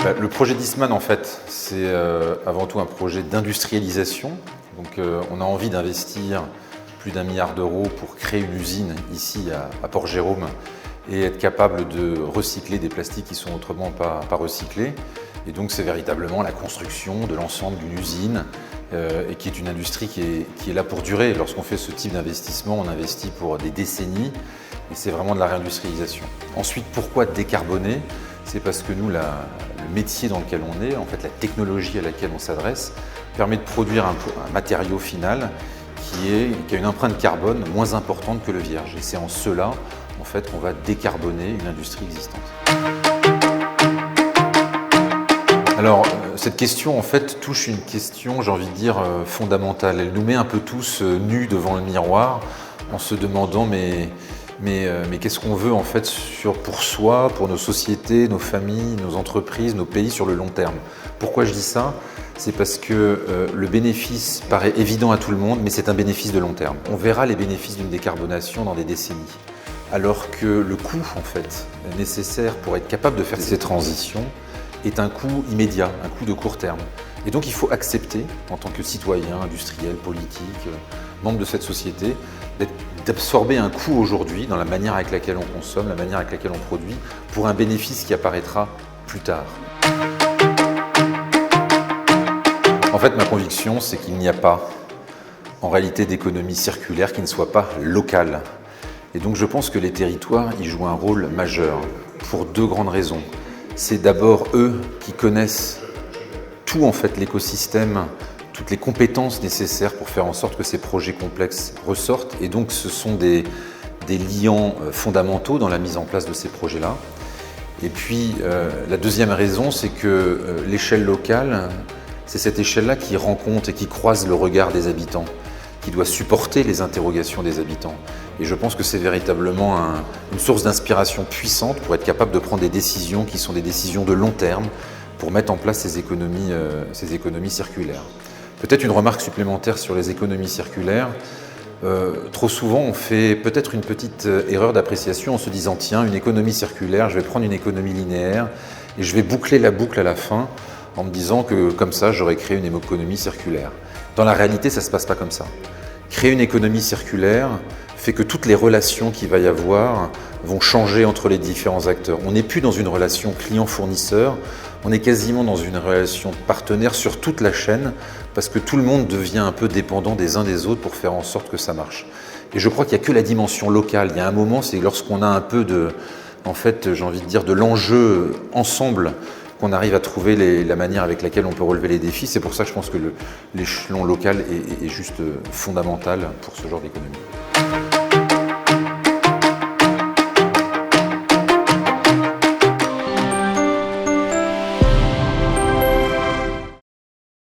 Le projet d'Eastman, en fait, c'est avant tout un projet d'industrialisation. Donc on a envie d'investir plus d'1 milliard d'euros pour créer une usine ici à Port-Jérôme et être capable de recycler des plastiques qui sont autrement pas recyclés. Et donc c'est véritablement la construction de l'ensemble d'une usine et qui est une industrie qui est là pour durer. Lorsqu'on fait ce type d'investissement, on investit pour des décennies et c'est vraiment de la réindustrialisation. Ensuite, pourquoi décarboner? C'est parce que nous, le métier dans lequel on est, en fait la technologie à laquelle on s'adresse, permet de produire un matériau final qui a une empreinte carbone moins importante que le vierge. Et c'est en cela en fait, qu'on va décarboner une industrie existante. Alors, cette question en fait touche une question, j'ai envie de dire, fondamentale. Elle nous met un peu tous nus devant le miroir en se demandant mais qu'est-ce qu'on veut en fait pour soi, pour nos sociétés, nos familles, nos entreprises, nos pays sur le long terme. Pourquoi je dis ça? C'est parce que le bénéfice paraît évident à tout le monde, mais c'est un bénéfice de long terme. On verra les bénéfices d'une décarbonation dans des décennies, alors que le coût en fait nécessaire pour être capable de faire ces transitions est un coût immédiat, un coût de court terme. Et donc il faut accepter, en tant que citoyen, industriel, politique, membre de cette société, d'absorber un coût aujourd'hui dans la manière avec laquelle on consomme, la manière avec laquelle on produit, pour un bénéfice qui apparaîtra plus tard. En fait, ma conviction, c'est qu'il n'y a pas, en réalité, d'économie circulaire qui ne soit pas locale. Et donc je pense que les territoires y jouent un rôle majeur, pour deux grandes raisons. C'est d'abord eux qui connaissent tout en fait l'écosystème, toutes les compétences nécessaires pour faire en sorte que ces projets complexes ressortent. Et donc ce sont des liants fondamentaux dans la mise en place de ces projets-là. Et puis la deuxième raison, c'est que l'échelle locale, c'est cette échelle-là qui rencontre et qui croise le regard des habitants, qui doit supporter les interrogations des habitants. Et je pense que c'est véritablement une source d'inspiration puissante pour être capable de prendre des décisions qui sont des décisions de long terme pour mettre en place ces économies circulaires. Peut-être une remarque supplémentaire sur les économies circulaires. Trop souvent, on fait peut-être une petite erreur d'appréciation en se disant « Tiens, une économie circulaire, je vais prendre une économie linéaire et je vais boucler la boucle à la fin en me disant que comme ça, j'aurais créé une économie circulaire. » Dans la réalité, ça ne se passe pas comme ça. Créer une économie circulaire fait que toutes les relations qu'il va y avoir vont changer entre les différents acteurs. On n'est plus dans une relation client-fournisseur, on est quasiment dans une relation partenaire sur toute la chaîne parce que tout le monde devient un peu dépendant des uns des autres pour faire en sorte que ça marche. Et je crois qu'il n'y a que la dimension locale. Il y a un moment, c'est lorsqu'on a un peu j'ai envie de dire, de l'enjeu ensemble qu'on arrive à trouver la manière avec laquelle on peut relever les défis. C'est pour ça que je pense que l'échelon local est juste fondamental pour ce genre d'économie.